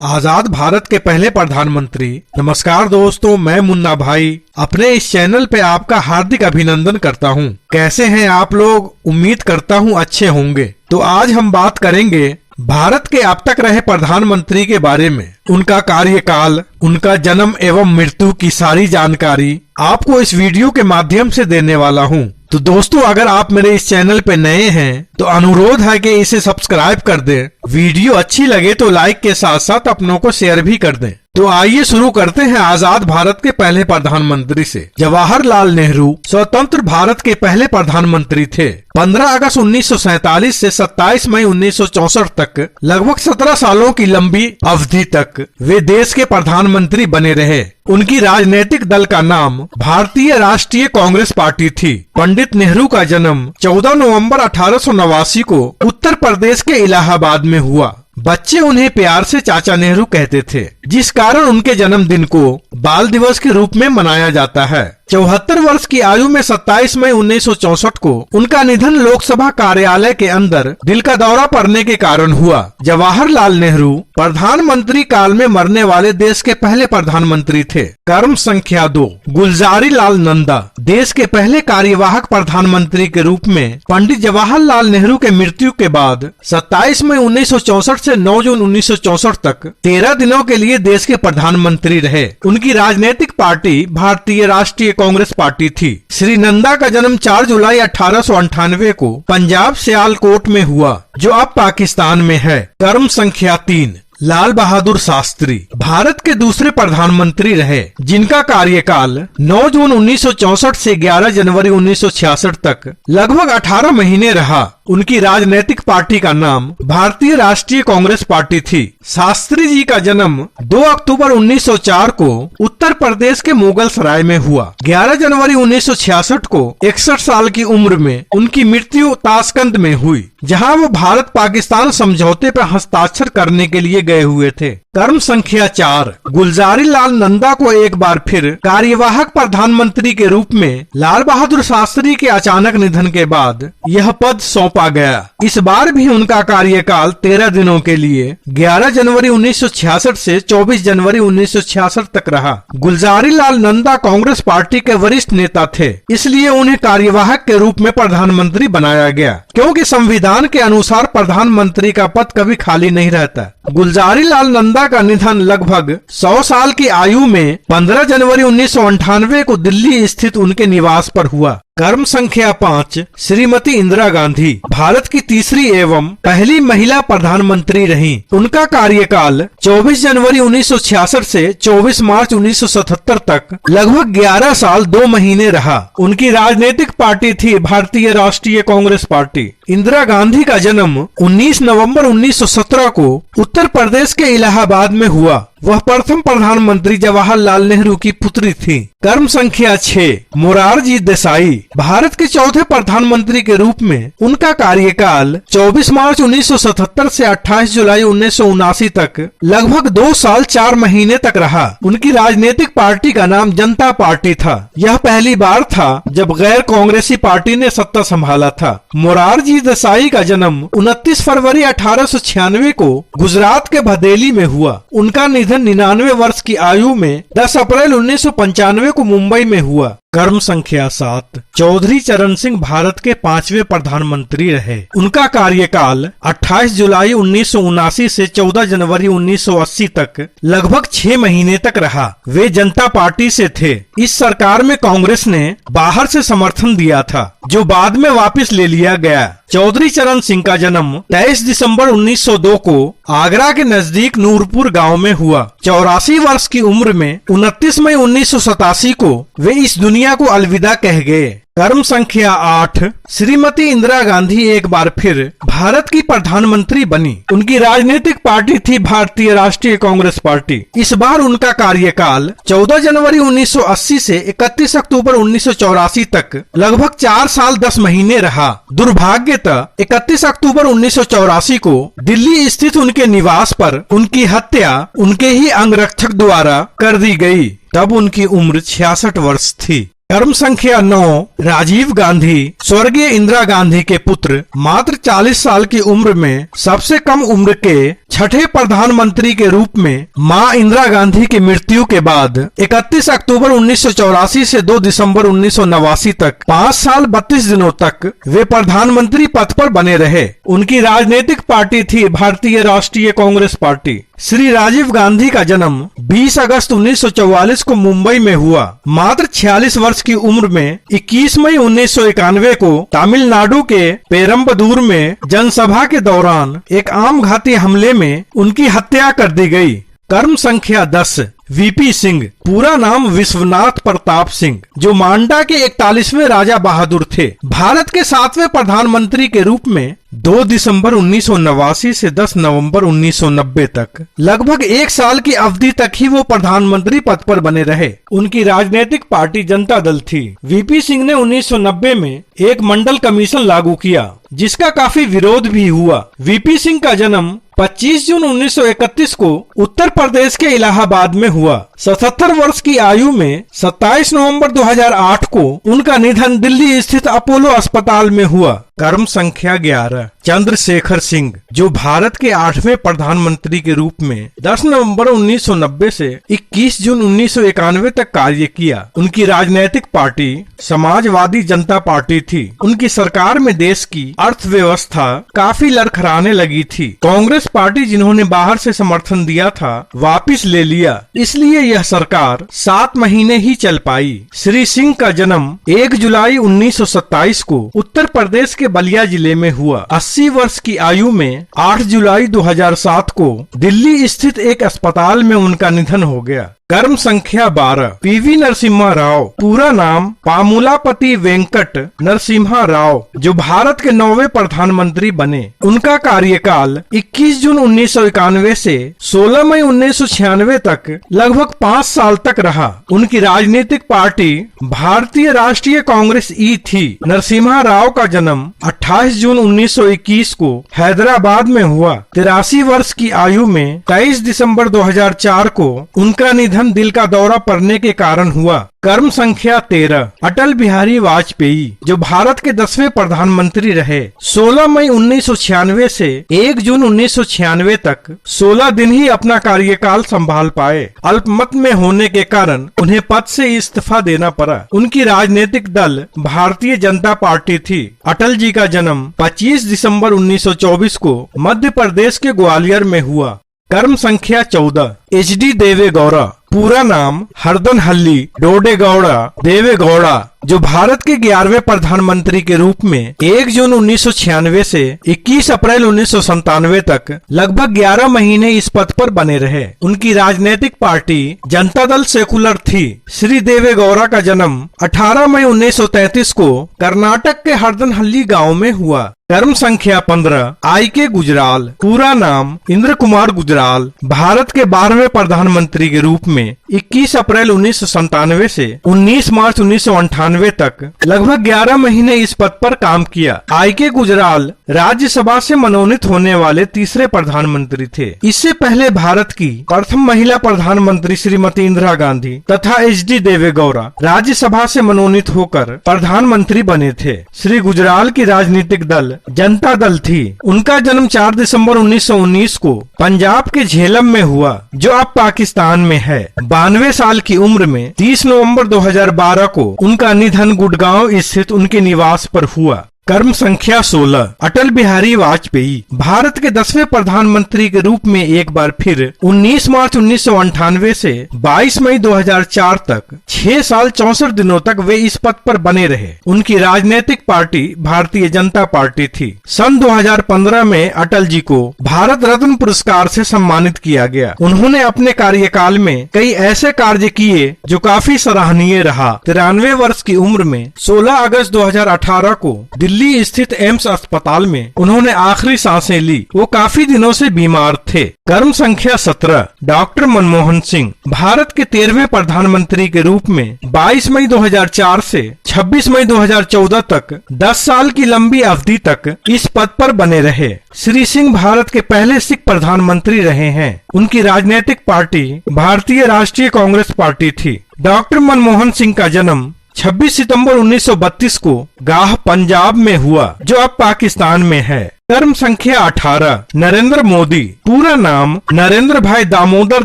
आजाद भारत के पहले प्रधानमंत्री। नमस्कार दोस्तों, मैं मुन्ना भाई अपने इस चैनल पे आपका हार्दिक अभिनंदन करता हूँ। कैसे हैं आप लोग? उम्मीद करता हूँ अच्छे होंगे। तो आज हम बात करेंगे भारत के अब तक रहे प्रधानमंत्री के बारे में। उनका कार्यकाल, उनका जन्म एवं मृत्यु की सारी जानकारी आपको इस वीडियो के माध्यम से देने वाला हूँ। तो दोस्तों, अगर आप मेरे इस चैनल पे नए हैं तो अनुरोध है कि इसे सब्सक्राइब कर दें। वीडियो अच्छी लगे तो लाइक के साथ साथ अपनों को शेयर भी कर दें। तो आइए शुरू करते हैं आजाद भारत के पहले प्रधानमंत्री से। जवाहरलाल नेहरू स्वतंत्र भारत के पहले प्रधानमंत्री थे। 15 अगस्त 1947 से 27 मई 1964 तक लगभग 17 सालों की लंबी अवधि तक वे देश के प्रधानमंत्री बने रहे। उनकी राजनीतिक दल का नाम भारतीय राष्ट्रीय कांग्रेस पार्टी थी। पंडित नेहरू का जन्म 14 नवंबर 1889 को उत्तर प्रदेश के इलाहाबाद में हुआ। बच्चे उन्हें प्यार से चाचा नेहरू कहते थे, जिस कारण उनके जन्मदिन को बाल दिवस के रूप में मनाया जाता है। 74 वर्ष की आयु में 27 मई 1964 को उनका निधन लोकसभा कार्यालय के अंदर दिल का दौरा पड़ने के कारण हुआ। जवाहरलाल नेहरू प्रधानमंत्री काल में मरने वाले देश के पहले प्रधानमंत्री थे। कर्म संख्या 2, गुलजारी लाल नंदा देश के पहले कार्यवाहक प्रधानमंत्री के रूप में पंडित जवाहरलाल नेहरू के मृत्यु के बाद 27 मई 1964 से 9 जून 1964 तक 13 दिनों के लिए देश के प्रधानमंत्री रहे। उनकी राजनीतिक पार्टी भारतीय राष्ट्रीय कांग्रेस पार्टी थी। श्री नंदा का जन्म 4 जुलाई 1898 को पंजाब सियालकोट में हुआ, जो अब पाकिस्तान में है। कर्म संख्या 3, लाल बहादुर शास्त्री भारत के दूसरे प्रधानमंत्री रहे, जिनका कार्यकाल 9 जून 1964 से 11 जनवरी 1966 तक लगभग 18 महीने रहा। उनकी राजनीतिक पार्टी का नाम भारतीय राष्ट्रीय कांग्रेस पार्टी थी। शास्त्री जी का जन्म 2 अक्टूबर 1904 को उत्तर प्रदेश के मुगल सराय में हुआ। 11 जनवरी 1966 को 61 साल की उम्र में उनकी मृत्यु ताशकंद में हुई, जहां वो भारत पाकिस्तान समझौते पर हस्ताक्षर करने के लिए गए हुए थे। कर्म संख्या 4, गुलजारी लाल नंदा को एक बार फिर कार्यवाहक प्रधानमंत्री के रूप में लाल बहादुर शास्त्री के अचानक निधन के बाद यह पद सौंपा गया। इस बार भी उनका कार्यकाल 13 दिनों के लिए 11 जनवरी 1966 से 24 जनवरी 1966 तक रहा। गुलजारी लाल नंदा कांग्रेस पार्टी के वरिष्ठ नेता थे, इसलिए उन्हें कार्यवाहक के रूप में प्रधानमंत्री बनाया गया, क्योंकि संविधान के अनुसार प्रधानमंत्री का पद कभी खाली नहीं रहता। गुलजारी लाल नंदा का निधन लगभग 100 साल की आयु में 15 जनवरी 1998 को दिल्ली स्थित उनके निवास पर हुआ। कर्म संख्या 5, श्रीमती इंदिरा गांधी भारत की तीसरी एवं पहली महिला प्रधानमंत्री रहीं। उनका कार्यकाल 24 जनवरी 1966 से 24 मार्च 1977 तक लगभग 11 साल 2 महीने रहा। उनकी राजनीतिक पार्टी थी भारतीय राष्ट्रीय कांग्रेस पार्टी। इंदिरा गांधी का जन्म 19 नवंबर 1917 को उत्तर प्रदेश के इलाहाबाद में हुआ। वह प्रथम प्रधानमंत्री जवाहरलाल नेहरू की पुत्री थी। कर्म संख्या 6, मोरारजी देसाई भारत के चौथे प्रधानमंत्री के रूप में उनका कार्यकाल 24 मार्च 1977 से 28 जुलाई 1979 तक लगभग 2 साल 4 महीने तक रहा। उनकी राजनीतिक पार्टी का नाम जनता पार्टी था। यह पहली बार था जब गैर कांग्रेसी पार्टी ने सत्ता संभाला था। मोरारजी देसाई का जन्म 29 फरवरी 1896 को गुजरात के भदेली में हुआ। उनका निधन 99 वर्ष की आयु में 10 अप्रैल 1995 को मुंबई में हुआ। कर्म संख्या 7, चौधरी चरण सिंह भारत के 5वें प्रधानमंत्री रहे। उनका कार्यकाल 28 जुलाई 1979 से 14 जनवरी 1980 तक लगभग 6 महीने तक रहा। वे जनता पार्टी से थे। इस सरकार में कांग्रेस ने बाहर से समर्थन दिया था, जो बाद में वापस ले लिया गया। चौधरी चरण सिंह का जन्म 23 दिसंबर 1902 को आगरा के नजदीक नूरपुर गांव में हुआ। 84 वर्ष की उम्र में 29 मई 1987 को वे इस दुनिया को अलविदा कह गए। कर्म संख्या 8, श्रीमती इंदिरा गांधी एक बार फिर भारत की प्रधानमंत्री बनी। उनकी राजनीतिक पार्टी थी भारतीय राष्ट्रीय कांग्रेस पार्टी। इस बार उनका कार्यकाल 14 जनवरी 1980 से 31 अक्टूबर 1984 तक लगभग 4 साल 10 महीने रहा। दुर्भाग्यतः 31 अक्टूबर 1984 को दिल्ली स्थित उनके निवास पर उनकी हत्या उनके ही अंगरक्षक द्वारा कर दी गई। तब उनकी उम्र 66 वर्ष थी। कर्म संख्या 9 राजीव गांधी स्वर्गीय इंदिरा गांधी के पुत्र, मात्र 40 साल की उम्र में सबसे कम उम्र के छठे प्रधानमंत्री के रूप में मां इंदिरा गांधी की मृत्यु के बाद 31 अक्टूबर 1984 से 2 दिसंबर 1989 तक 5 साल 32 दिनों तक वे प्रधानमंत्री पद पर बने रहे। उनकी राजनीतिक पार्टी थी भारतीय राष्ट्रीय कांग्रेस पार्टी। श्री राजीव गांधी का जन्म 20 अगस्त 1944 को मुंबई में हुआ। मात्र 46 वर्ष की उम्र में 21 मई 1991 को तमिलनाडु के पेरम्बदूर में जनसभा के दौरान एक आम घाती हमले में उनकी हत्या कर दी गई। कर्म संख्या 10 वीपी सिंह, पूरा नाम विश्वनाथ प्रताप सिंह, जो मांडा के 41वें राजा बहादुर थे। भारत के 7वें प्रधानमंत्री के रूप में 2 दिसंबर 1989 से 10 नवंबर 1990 तक लगभग 1 साल की अवधि तक ही वो प्रधानमंत्री पद पर बने रहे। उनकी राजनीतिक पार्टी जनता दल थी। वीपी सिंह ने 1990 में एक मंडल कमीशन लागू किया, जिसका काफी विरोध भी हुआ। वीपी सिंह का जन्म 25 जून 1931 को उत्तर प्रदेश के इलाहाबाद में हुआ। 77 वर्ष की आयु में 27 नवंबर 2008 को उनका निधन दिल्ली स्थित अपोलो अस्पताल में हुआ। कर्म संख्या 11 चंद्रशेखर सिंह, जो भारत के 8वें प्रधानमंत्री के रूप में 10 नवंबर 1990 से 21 जून 1991 तक कार्य किया। उनकी राजनीतिक पार्टी समाजवादी जनता पार्टी थी। उनकी सरकार में देश की अर्थव्यवस्था काफी लड़खड़ाने लगी थी। कांग्रेस पार्टी, जिन्होंने बाहर से समर्थन दिया था, वापिस ले लिया, इसलिए यह सरकार 7 महीने ही चल पाई। श्री सिंह का जन्म 1 जुलाई 1927 को उत्तर प्रदेश के बलिया जिले में हुआ। 80 वर्ष की आयु में 8 जुलाई 2007 को दिल्ली स्थित एक अस्पताल में उनका निधन हो गया। कर्म संख्या 12 पीवी नरसिम्हा राव, पूरा नाम पामुलापति वेंकट नरसिम्हा राव, जो भारत के 9वें प्रधानमंत्री बने। उनका कार्यकाल 21 जून 1991 से 16 मई 1996 तक लगभग 5 साल तक रहा। उनकी राजनीतिक पार्टी भारतीय राष्ट्रीय कांग्रेस ई थी। नरसिम्हा राव का जन्म 28 जून 1921 को हैदराबाद में हुआ। 83 वर्ष की आयु में 23 दिसंबर 2004 को उनका निधन दिल का दौरा पड़ने के कारण हुआ। कर्म संख्या 13 अटल बिहारी वाजपेयी, जो भारत के 10वें प्रधानमंत्री रहे। 16 मई 1996 से 1 जून 1996 तक 16 दिन ही अपना कार्यकाल संभाल पाए। अल्पमत में होने के कारण उन्हें पद से इस्तीफा देना पड़ा। उनकी राजनीतिक दल भारतीय जनता पार्टी थी। अटल जी का जन्म 25 दिसंबर 1924 को मध्य प्रदेश के ग्वालियर में हुआ। कर्म संख्या 14 HD देवेगौड़ा, पूरा नाम हरदनहल्ली डोडेगौड़ा देवेगौड़ा, जो भारत के 11वें प्रधानमंत्री के रूप में 1 जून 1996 से 21 अप्रैल 1997 तक लगभग 11 महीने इस पद पर बने रहे। उनकी राजनीतिक पार्टी जनता दल सेकुलर थी। श्री देवेगौड़ा का जन्म 18 मई 1933 को कर्नाटक के हरदनहल्ली गांव में हुआ। कर्म संख्या 15 IK गुजराल, पूरा नाम इंद्र कुमार गुजराल, भारत के 12वें प्रधानमंत्री के रूप में 21 अप्रैल 1997 से 19 मार्च 1998 तक लगभग 11 महीने इस पद पर काम किया। IK गुजराल राज्यसभा से मनोनीत होने वाले तीसरे प्रधानमंत्री थे। इससे पहले भारत की प्रथम महिला प्रधानमंत्री श्रीमती इंदिरा गांधी तथा HD देवेगौड़ा राज्यसभा से मनोनीत होकर प्रधानमंत्री बने थे। श्री गुजराल की राजनीतिक दल जनता दल थी। उनका जन्म 4 दिसंबर 1919 को पंजाब के झेलम में हुआ, जो अब पाकिस्तान में है। 92 साल की उम्र में 30 नवंबर 2012 को उनका निधन गुड़गांव स्थित उनके निवास पर हुआ। कर्म संख्या 16 अटल बिहारी वाजपेयी, भारत के 10वें प्रधानमंत्री के रूप में एक बार फिर 19 मार्च 1998 से 22 मई 2004 तक 6 साल 64 दिनों तक वे इस पद पर बने रहे। उनकी राजनीतिक पार्टी भारतीय जनता पार्टी थी। सन 2015 में अटल जी को भारत रत्न पुरस्कार से सम्मानित किया गया। उन्होंने अपने कार्यकाल में कई ऐसे कार्य किए जो काफी सराहनीय रहा। 93 वर्ष की उम्र में 16 अगस्त 2018 को दिल्ली स्थित एम्स अस्पताल में उन्होंने आखिरी सांसें ली। वो काफी दिनों से बीमार थे। कर्म संख्या 17 डॉक्टर मनमोहन सिंह, भारत के 13वें प्रधानमंत्री के रूप में 22 मई 2004 से 26 मई 2014 तक 10 साल की लंबी अवधि तक इस पद पर बने रहे। श्री सिंह भारत के पहले सिख प्रधानमंत्री रहे हैं। उनकी राजनीतिक पार्टी भारतीय राष्ट्रीय कांग्रेस पार्टी थी। डॉक्टर मनमोहन सिंह का जन्म 26 सितंबर 1932 को गाह पंजाब में हुआ, जो अब पाकिस्तान में है। कर्म संख्या 18, नरेंद्र मोदी। पूरा नाम नरेंद्र भाई दामोदर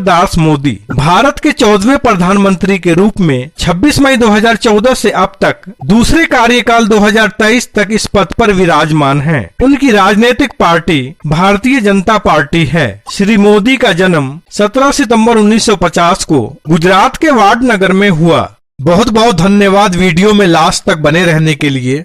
दास मोदी। भारत के 14वें प्रधानमंत्री के रूप में 26 मई 2014 से अब तक दूसरे कार्यकाल 2023 तक इस पद पर विराजमान हैं। उनकी राजनीतिक पार्टी भारतीय जनता पार्टी है। श्री मोदी का जन्म 17 सितंबर 1950 को गुजरात के वाडनगर में हुआ। बहुत बहुत धन्यवाद वीडियो में लास्ट तक बने रहने के लिए।